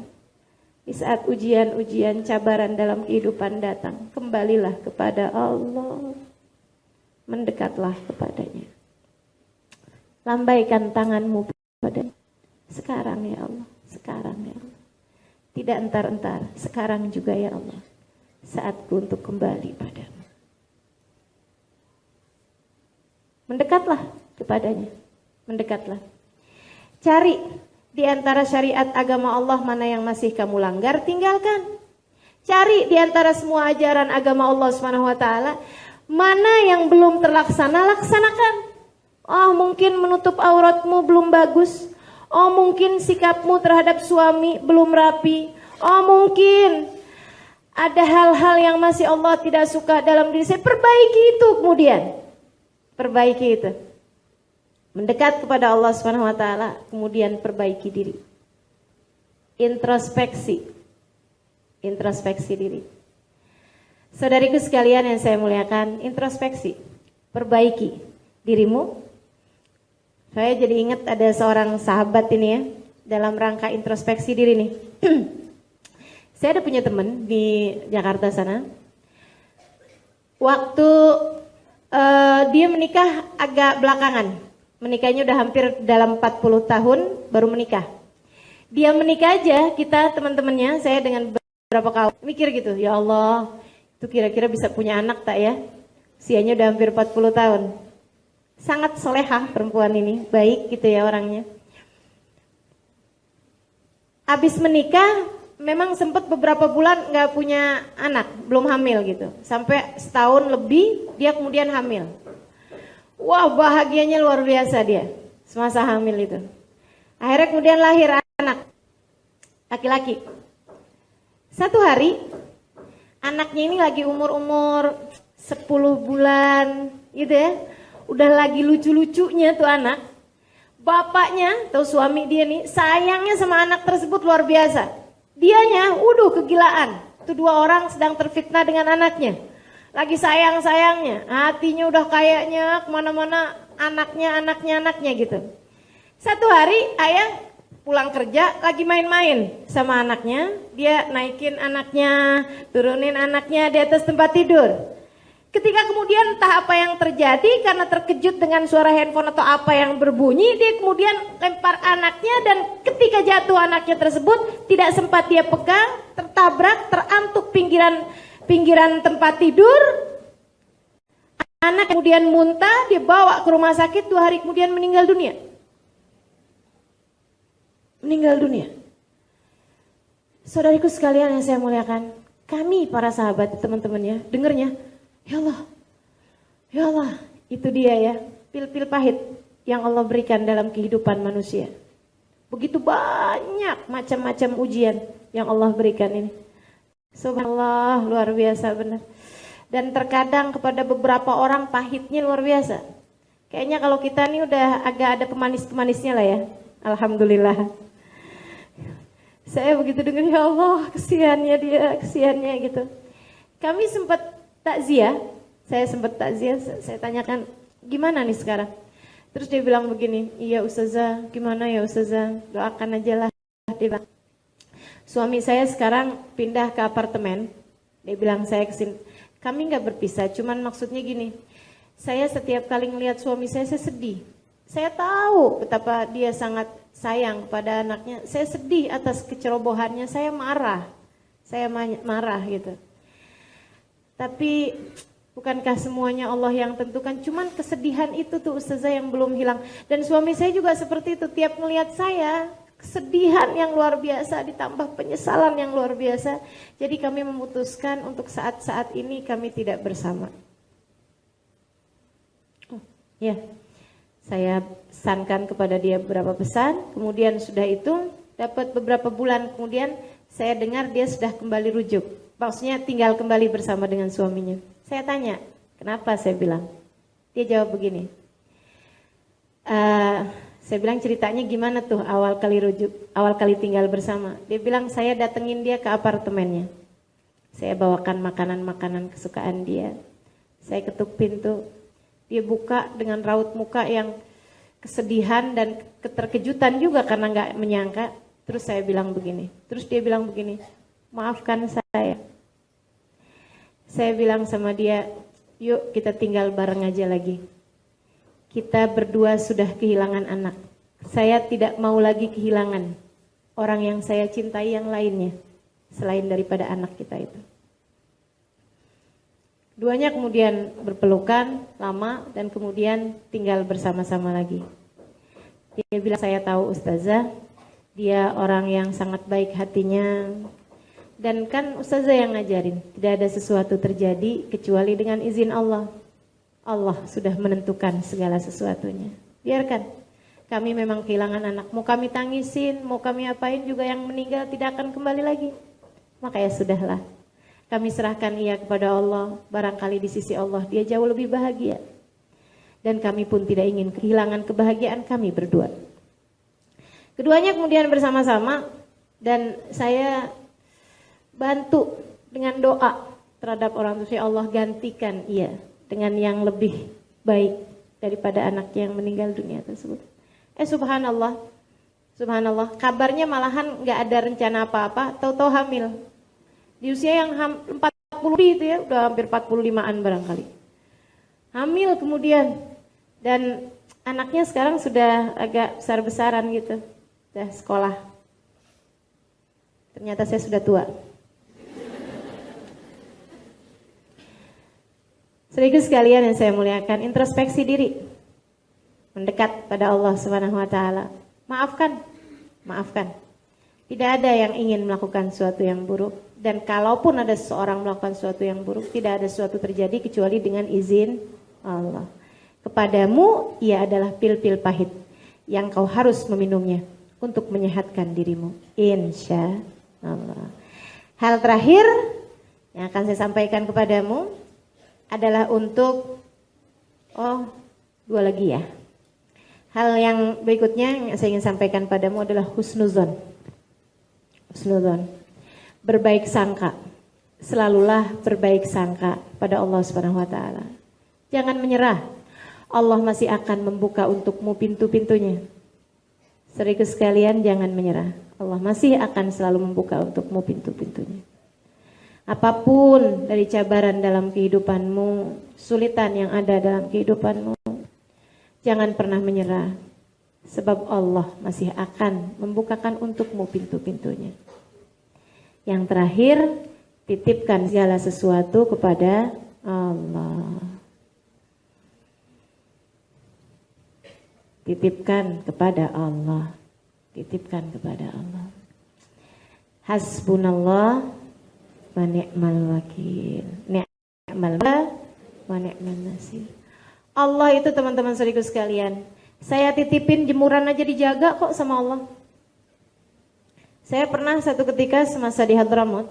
Di saat ujian-ujian cabaran dalam kehidupan datang, kembalilah kepada Allah. Mendekatlah kepadanya. Lambaikan tanganmu kepadanya. Sekarang ya Allah, sekarang ya Allah. Tidak entar-entar, sekarang juga ya Allah. Saatku untuk kembali padamu. Mendekatlah kepadanya. Mendekatlah. Cari di antara syariat agama Allah mana yang masih kamu langgar, tinggalkan. Cari di antara semua ajaran agama Allah Subhanahu wa taala, mana yang belum terlaksana, laksanakan. Oh, mungkin menutup auratmu belum bagus. Oh, mungkin sikapmu terhadap suami belum rapi. Oh, mungkin ada hal-hal yang masih Allah tidak suka dalam diri saya. Perbaiki itu kemudian. Perbaiki itu. Mendekat kepada Allah Subhanahu wa taala, kemudian perbaiki diri. Introspeksi. Introspeksi diri. Saudariku sekalian yang saya muliakan, introspeksi, perbaiki dirimu. Saya jadi ingat ada seorang sahabat ini ya, dalam rangka introspeksi diri nih. Saya ada punya teman di Jakarta sana. Waktu dia menikah agak belakangan, menikahnya udah hampir dalam 40 tahun baru menikah. Dia menikah aja, kita teman-temannya, saya dengan beberapa kawan mikir gitu, ya Allah, itu kira-kira bisa punya anak tak ya? Usianya udah hampir 40 tahun. Sangat solehah perempuan ini, baik gitu ya orangnya. Abis menikah, memang sempat beberapa bulan gak punya anak, belum hamil gitu. Sampai setahun lebih dia kemudian hamil. Wah, bahagianya luar biasa dia semasa hamil itu. Akhirnya kemudian lahir anak, laki-laki. Satu hari, anaknya ini lagi umur-umur 10 bulan gitu ya. Udah lagi lucu-lucunya tuh anak. Bapaknya, atau suami dia nih, sayangnya sama anak tersebut luar biasa. Dianya, kegilaan. Itu dua orang sedang terfitnah dengan anaknya. Lagi sayang-sayangnya, hatinya udah kayaknya kemana-mana anaknya gitu. Satu hari ayah pulang kerja lagi main-main sama anaknya. Dia naikin anaknya, turunin anaknya di atas tempat tidur. Ketika kemudian entah apa yang terjadi karena terkejut dengan suara handphone atau apa yang berbunyi, dia kemudian lempar anaknya dan ketika jatuh anaknya tersebut tidak sempat dia pegang, tertabrak, terantuk pinggiran tempat tidur. Anak kemudian muntah, dibawa ke rumah sakit, 2 hari kemudian meninggal dunia. Meninggal dunia. Saudariku sekalian yang saya muliakan, kami para sahabat teman-temannya dengernya, ya Allah, itu dia ya, pil-pil pahit yang Allah berikan dalam kehidupan manusia. Begitu banyak macam-macam ujian yang Allah berikan ini. Subhanallah, luar biasa benar. Dan terkadang kepada beberapa orang pahitnya luar biasa. Kayaknya kalau kita nih udah agak ada pemanis-pemanisnya lah ya. Alhamdulillah. Saya begitu dengar, ya Allah, kesiannya dia, kesiannya gitu. Kami sempat takziah, saya tanyakan, gimana nih sekarang? Terus dia bilang begini, iya Ustazah, gimana ya Ustazah, doakan aja lah. Dia bilang, suami saya sekarang pindah ke apartemen. Dia bilang saya kesini, kami nggak berpisah, cuman maksudnya gini, saya setiap kali ngelihat suami saya sedih. Saya tahu betapa dia sangat sayang pada anaknya. Saya sedih atas kecerobohannya, saya marah gitu. Tapi bukankah semuanya Allah yang tentukan? Cuman kesedihan itu tuh Ustazah yang belum hilang. Dan suami saya juga seperti itu, tiap ngelihat saya, kesedihan yang luar biasa ditambah penyesalan yang luar biasa. Jadi kami memutuskan untuk saat-saat ini kami tidak bersama. Ya, saya pesankan kepada dia beberapa pesan, kemudian sudah itu dapat beberapa bulan kemudian saya dengar dia sudah kembali rujuk. Maksudnya tinggal kembali bersama dengan suaminya. Saya tanya, kenapa? Saya bilang. Dia jawab begini. Saya bilang ceritanya gimana tuh awal kali tinggal bersama. Dia bilang saya datengin dia ke apartemennya. Saya bawakan makanan-makanan kesukaan dia. Saya ketuk pintu. Dia buka dengan raut muka yang kesedihan dan keterkejutan juga karena nggak menyangka. Terus saya bilang begini. Terus dia bilang begini, maafkan saya. Saya bilang sama dia, yuk kita tinggal bareng aja lagi. Kita berdua sudah kehilangan anak. Saya tidak mau lagi kehilangan orang yang saya cintai yang lainnya selain daripada anak kita itu. Duanya kemudian berpelukan lama dan kemudian tinggal bersama-sama lagi. Dia bilang, saya tahu Ustazah, dia orang yang sangat baik hatinya. Dan kan Ustazah yang ngajarin, tidak ada sesuatu terjadi kecuali dengan izin Allah. Allah sudah menentukan segala sesuatunya. Biarkan, kami memang kehilangan anak. Mau kami tangisin, mau kami apain juga yang meninggal tidak akan kembali lagi. Makanya sudahlah. Kami serahkan ia kepada Allah, barangkali di sisi Allah dia jauh lebih bahagia. Dan kami pun tidak ingin kehilangan kebahagiaan kami berdua. Keduanya kemudian bersama-sama dan saya bantu dengan doa terhadap orang tua. Allah gantikan ia dengan yang lebih baik daripada anaknya yang meninggal dunia tersebut. Subhanallah, kabarnya malahan gak ada rencana apa-apa, tahu-tahu hamil. Di usia yang 40 itu ya, udah hampir 45-an barangkali. Hamil kemudian, dan anaknya sekarang sudah agak besar-besaran gitu, sudah sekolah. Ternyata saya sudah tua. Saudaraku sekalian yang saya muliakan, introspeksi diri, mendekat pada Allah Subhanahu wa taala. Maafkan. Tidak ada yang ingin melakukan sesuatu yang buruk. Dan kalaupun ada seseorang melakukan sesuatu yang buruk, tidak ada sesuatu terjadi kecuali dengan izin Allah. Kepadamu ia adalah pil-pil pahit yang kau harus meminumnya untuk menyehatkan dirimu. Insya Allah. Hal terakhir yang akan saya sampaikan kepadamu adalah untuk dua lagi ya. Hal yang berikutnya yang saya ingin sampaikan padamu adalah husnuzon. Berbaik sangka. Selalulah berbaik sangka pada Allah Subhanahu wa taala. Jangan menyerah. Allah masih akan membuka untukmu pintu-pintunya. Saudaraku sekalian, jangan menyerah. Allah masih akan selalu membuka untukmu pintu-pintunya. Apapun dari cabaran dalam kehidupanmu, kesulitan yang ada dalam kehidupanmu, jangan pernah menyerah. Sebab Allah masih akan membukakan untukmu pintu-pintunya. Yang terakhir, titipkan segala sesuatu kepada Allah. Titipkan kepada Allah. Titipkan kepada Allah. Hasbunallah wa ni'mal wakil. Ni'mal wa ni'mal nasir. Allah itu teman-teman saudaraku sekalian, saya titipin jemuran aja dijaga kok sama Allah. Saya pernah satu ketika semasa di Hadramut,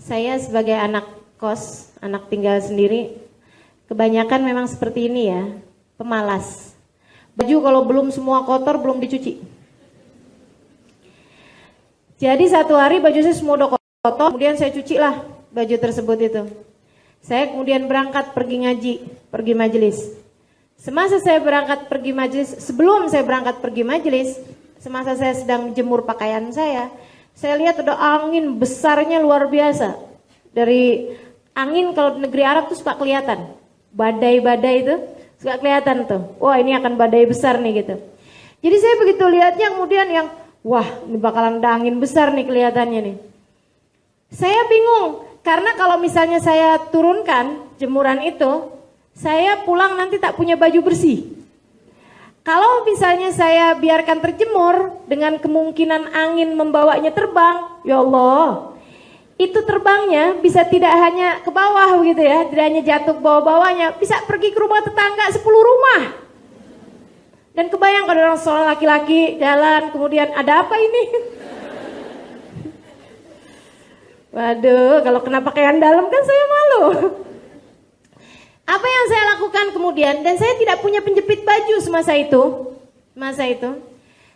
saya sebagai anak kos, anak tinggal sendiri, kebanyakan memang seperti ini ya, pemalas. Baju kalau belum semua kotor belum dicuci. Jadi satu hari baju saya semua udah kotor, kemudian saya cuci lah baju tersebut itu. Saya kemudian berangkat pergi ngaji, pergi majelis. Semasa saya berangkat pergi majelis, sebelum saya berangkat pergi majelis, semasa saya sedang menjemur pakaian saya lihat ada angin besarnya luar biasa. Dari angin kalau di negeri Arab tuh suka kelihatan. Badai-badai itu suka kelihatan tuh. Wah, ini akan badai besar nih gitu. Jadi saya begitu lihatnya kemudian yang wah, ini bakalan ada angin besar nih kelihatannya nih. Saya bingung, karena kalau misalnya saya turunkan jemuran itu, saya pulang nanti tak punya baju bersih. Kalau misalnya saya biarkan terjemur dengan kemungkinan angin membawanya terbang, ya Allah, itu terbangnya bisa tidak hanya ke bawah begitu ya, tidak hanya jatuh ke bawah-bawahnya, bisa pergi ke rumah tetangga 10 rumah. Dan kebayang kalau orang seorang laki-laki jalan kemudian ada apa ini? Waduh, kalau kena pakaian dalam kan saya malu. Apa yang saya lakukan kemudian, dan saya tidak punya penjepit baju semasa itu.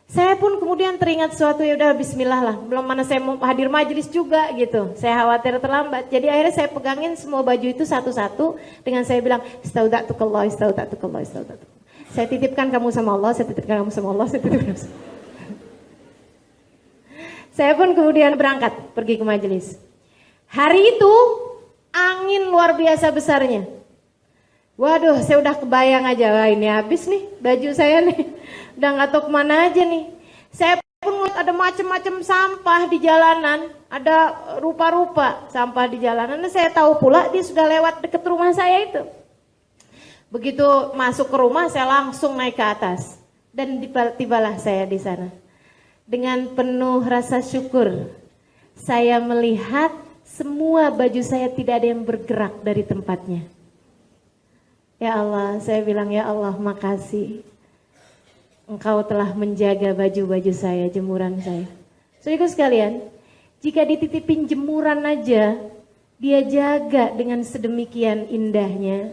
Saya pun kemudian teringat sesuatu, ya udah bismillah lah. Belum mana saya mau hadir majelis juga gitu. Saya khawatir terlambat. Jadi akhirnya saya pegangin semua baju itu satu-satu dengan saya bilang, Istaudatukallah. Saya titipkan kamu sama Allah, saya titipkan kamu sama Allah, saya titipkan kamu sama Allah. Saya pun kemudian berangkat pergi ke majelis. Hari itu angin luar biasa besarnya. Waduh, saya udah kebayang aja, wah ini habis nih baju saya nih. Udah gak tahu kemana aja nih. Saya pun ngeliat ada macam-macam sampah di jalanan. Ada rupa-rupa sampah di jalanan. Dan saya tahu pula dia sudah lewat dekat rumah saya itu. Begitu masuk ke rumah, saya langsung naik ke atas. Dan tibalah saya di sana. Dengan penuh rasa syukur, saya melihat semua baju saya tidak ada yang bergerak dari tempatnya. Ya Allah, saya bilang ya Allah makasih. Engkau telah menjaga baju-baju saya, jemuran saya. Saudaraku sekalian, jika dititipin jemuran aja, dia jaga dengan sedemikian indahnya.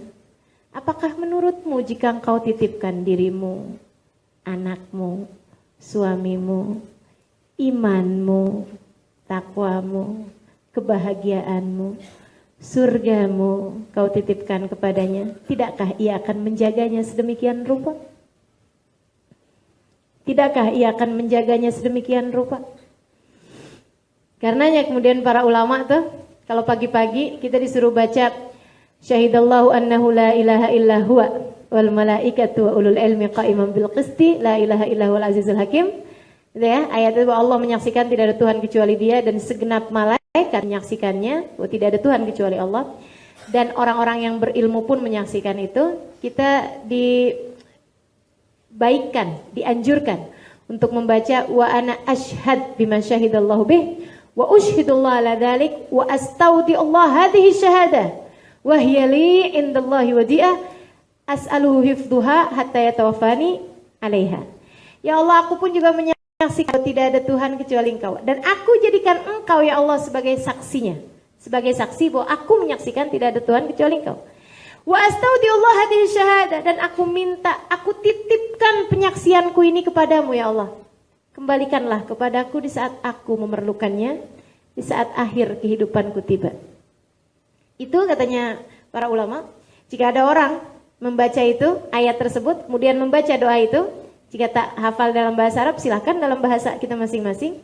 Apakah menurutmu jika engkau titipkan dirimu, anakmu, suamimu, imanmu, takwamu, kebahagiaanmu, surgamu kau titipkan kepadanya, tidakkah ia akan menjaganya sedemikian rupa? Tidakkah ia akan menjaganya sedemikian rupa? Karenanya kemudian para ulama tuh, kalau pagi-pagi kita disuruh baca Syahidallahu annahu la ilaha illa huwa wal malaikatu wa ulul ilmi qa'iman bil qisti la ilaha illa huwal azizul hakim. Gitu ya, ayat itu Allah menyaksikan tidak ada Tuhan kecuali Dia dan segenap malaikat menyaksikannya, bahwa tidak ada Tuhan kecuali Allah, dan orang-orang yang berilmu pun menyaksikan itu. Kita dibaikkan, dianjurkan untuk membaca wa ana ashhad bima syahidallahu bih wa ushhidullah ala dzalik wa astaudi Allah hadhihi syahadah wa hiya li indallahi wadi'ah as'aluhu hifdhuha hatta yatawaffani 'alaiha. Ya Allah, aku pun juga menyaksikan tidak ada Tuhan kecuali Engkau, dan aku jadikan Engkau ya Allah sebagai saksinya, sebagai saksi bahwa aku menyaksikan tidak ada Tuhan kecuali Engkau. Wa astaudillah hadhihi syahadah, dan aku minta, aku titipkan penyaksianku ini kepadamu ya Allah. Kembalikanlah kepadaku di saat aku memerlukannya, di saat akhir kehidupanku tiba. Itu katanya para ulama, jika ada orang membaca itu, ayat tersebut, kemudian membaca doa itu, jika tak hafal dalam bahasa Arab, silahkan dalam bahasa kita masing-masing.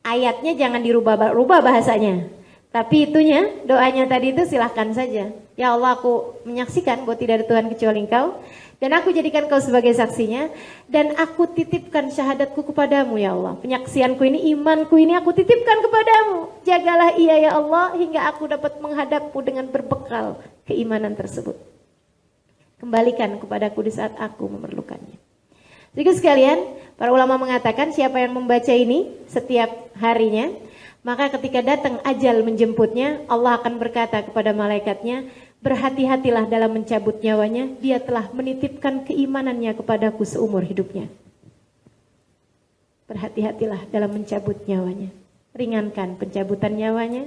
Ayatnya jangan dirubah-rubah bahasanya. Tapi itunya, doanya tadi itu silahkan saja. Ya Allah, aku menyaksikan bahwa tidak ada Tuhan kecuali Engkau, dan aku jadikan Kau sebagai saksinya, dan aku titipkan syahadatku kepadamu ya Allah. Penyaksianku ini, imanku ini aku titipkan kepadamu. Jagalah ia ya Allah, hingga aku dapat menghadapmu dengan berbekal keimanan tersebut. Kembalikan kepadaku di saat aku memerlukannya. Jadi sekalian, para ulama mengatakan siapa yang membaca ini setiap harinya, maka ketika datang ajal menjemputnya, Allah akan berkata kepada malaikatnya, berhati-hatilah dalam mencabut nyawanya, dia telah menitipkan keimanannya kepadaku seumur hidupnya. Berhati-hatilah dalam mencabut nyawanya, ringankan pencabutan nyawanya,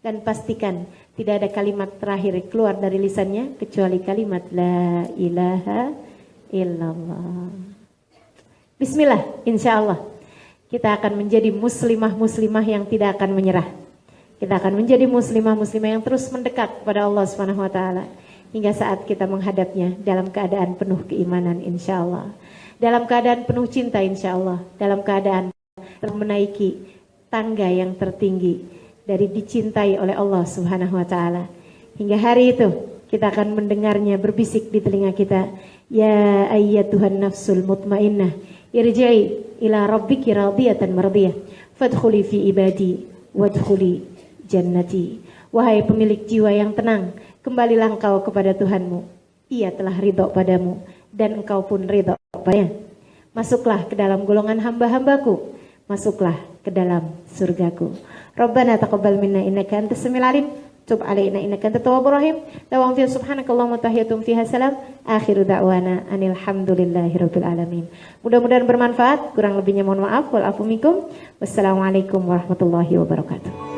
dan pastikan tidak ada kalimat terakhir keluar dari lisannya kecuali kalimat la ilaha illallah. Bismillah, insya Allah kita akan menjadi muslimah-muslimah yang tidak akan menyerah. Kita akan menjadi muslimah-muslimah yang terus mendekat kepada Allah Subhanahu wa taala hingga saat kita menghadapnya dalam keadaan penuh keimanan insyaallah. Dalam keadaan penuh cinta insyaallah, dalam keadaan menaiki tangga yang tertinggi dari dicintai oleh Allah Subhanahu wa taala. Hingga hari itu kita akan mendengarnya berbisik di telinga kita, ya ayyatuhan nafsul mutmainnah, irji'i ila rabbiki radiyatan mardiyah, fadkhuli fi ibadi wadkhuli jannati. Wahai pemilik jiwa yang tenang, kembalilah engkau kepada Tuhanmu. Ia telah ridho padamu dan engkau pun ridho padanya. Masuklah ke dalam golongan hamba-hambaku, masuklah ke dalam surgaku. Rabbana taqabbal minna innaka antas samiul alim, tub alaina innaka antat tawwabur rahim. Tawam fi subhanakallahumma tahiyatum fiha salam. Akhiru da'wana anil hamdulillahirabbil alamin. Mudah-mudahan bermanfaat, kurang lebihnya mohon maaf. Wal afu minkum. Wassalamualaikum warahmatullahi wabarakatuh.